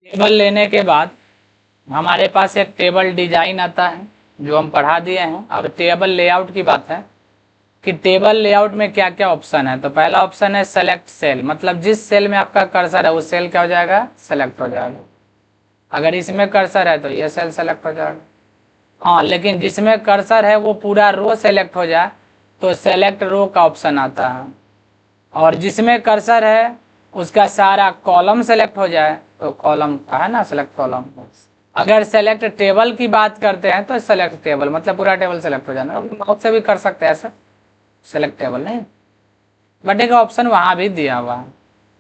Table लेने के बाद हमारे पास एक टेबल डिजाइन आता है जो हम पढ़ा दिए हैं। अब टेबल लेआउट की बात है कि टेबल लेआउट में क्या क्या ऑप्शन है। तो पहला ऑप्शन है सेलेक्ट सेल, मतलब जिस सेल में आपका कर्सर है वो सेल क्या हो जाएगा, सेलेक्ट हो जाएगा। अगर इसमें कर्सर है तो ये सेल सेलेक्ट हो जाएगा। हाँ, लेकिन जिसमें कर्सर है वो पूरा रो सेलेक्ट हो जाए तो सेलेक्ट रो का ऑप्शन आता है, और जिसमें कर्सर है उसका सारा कॉलम सेलेक्ट हो जाए तो कॉलम का है ना, सेलेक्ट कॉलम। अगर सेलेक्ट टेबल की बात करते हैं तो सेलेक्ट टेबल मतलब पूरा टेबल सेलेक्ट हो जाना। माउस से भी कर सकते हैं ऐसा, सेलेक्ट टेबल नहीं, बट एक ऑप्शन वहां भी दिया हुआ है।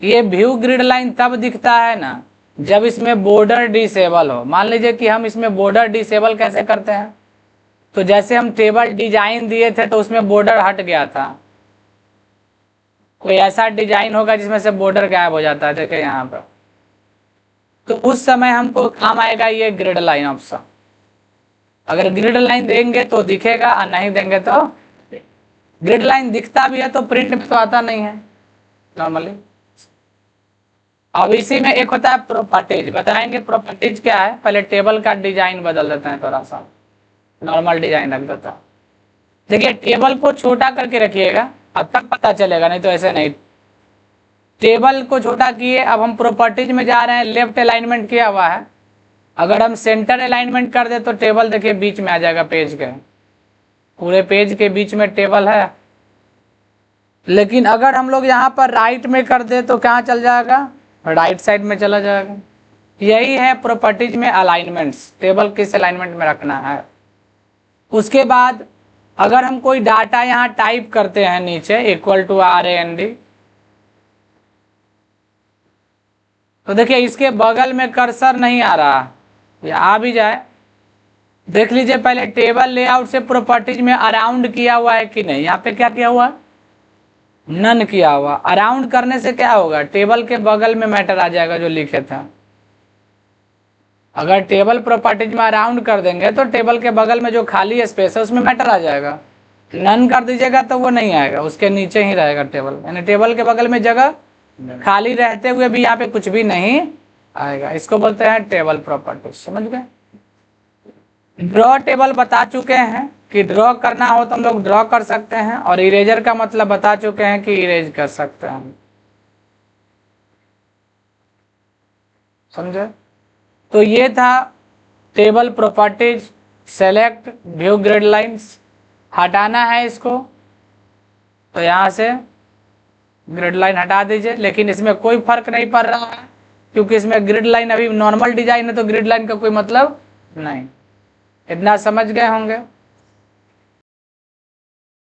ये व्यू ग्रिड लाइन तब दिखता है ना जब इसमें बॉर्डर डिसेबल हो। मान लीजिए कि हम इसमें बॉर्डर डिसेबल कैसे करते हैं, तो जैसे हम टेबल डिजाइन दिए थे तो उसमें बॉर्डर हट गया था, कोई ऐसा डिजाइन होगा जिसमें से बॉर्डर गायब हो जाता है, देखिए यहाँ पर, तो उस समय हमको काम आएगा ये ग्रिड लाइन ऑप्शन। अगर ग्रिड लाइन देंगे तो दिखेगा और नहीं देंगे तो, ग्रिड लाइन दिखता भी है तो प्रिंट में तो आता नहीं है नॉर्मली। अब इसी में एक होता है प्रॉपर्टीज, बताएंगे प्रॉपर्टीज क्या है। पहले टेबल का डिजाइन बदल देते हैं, थोड़ा सा नॉर्मल डिजाइन रख देता है। देखिए टेबल को छोटा करके रखिएगा, अब तक पता चलेगा, नहीं तो ऐसे नहीं। टेबल को छोटा किए, अब हम प्रॉपर्टीज में जा रहे हैं, लेफ्ट अलाइनमेंट किया हुआ है। अगर हम सेंटर अलाइनमेंट कर दे तो टेबल देखिए बीच में आ जाएगा, पेज के पूरे पेज के बीच में टेबल है। लेकिन अगर हम लोग यहाँ पर राइट में कर दे तो कहाँ चल जाएगा, राइट साइड में चला जाएगा। यही है प्रॉपर्टीज में अलाइनमेंट्स, टेबल किस अलाइनमेंट में रखना है। उसके बाद अगर हम कोई डाटा यहाँ टाइप करते हैं नीचे इक्वल टू RAND, तो देखिए इसके बगल में कर्सर नहीं आ रहा, या आ भी जाए देख लीजिए। पहले टेबल लेआउट से प्रॉपर्टीज में अराउंड किया हुआ है कि नहीं, यहाँ पे क्या किया हुआ, नन किया हुआ। अराउंड करने से क्या होगा, टेबल के बगल में मैटर आ जाएगा जो लिखे था। अगर टेबल प्रॉपर्टीज में अराउंड कर देंगे तो टेबल के बगल में जो खाली स्पेस है उसमें मैटर आ जाएगा। नन कर दीजिएगा तो वो नहीं आएगा, उसके नीचे ही रहेगा टेबल, यानी टेबल के बगल में जगह खाली रहते हुए भी यहाँ पे कुछ भी नहीं आएगा। इसको बोलते हैं टेबल प्रॉपर्टीज, समझ गए। ड्रॉ टेबल बता चुके हैं कि ड्रॉ करना हो तो हम लोग ड्रॉ कर सकते हैं, और इरेजर का मतलब बता चुके हैं कि इरेज कर सकते हैं, समझे। तो ये था table properties, select, view grid lines. हटाना है इसको तो यहाँ से ग्रिड लाइन हटा दीजिए, लेकिन इसमें कोई फर्क नहीं पड़ रहा है क्योंकि इसमें ग्रिड लाइन अभी नॉर्मल डिजाइन है तो ग्रिड लाइन का कोई मतलब नहीं। इतना समझ गए होंगे।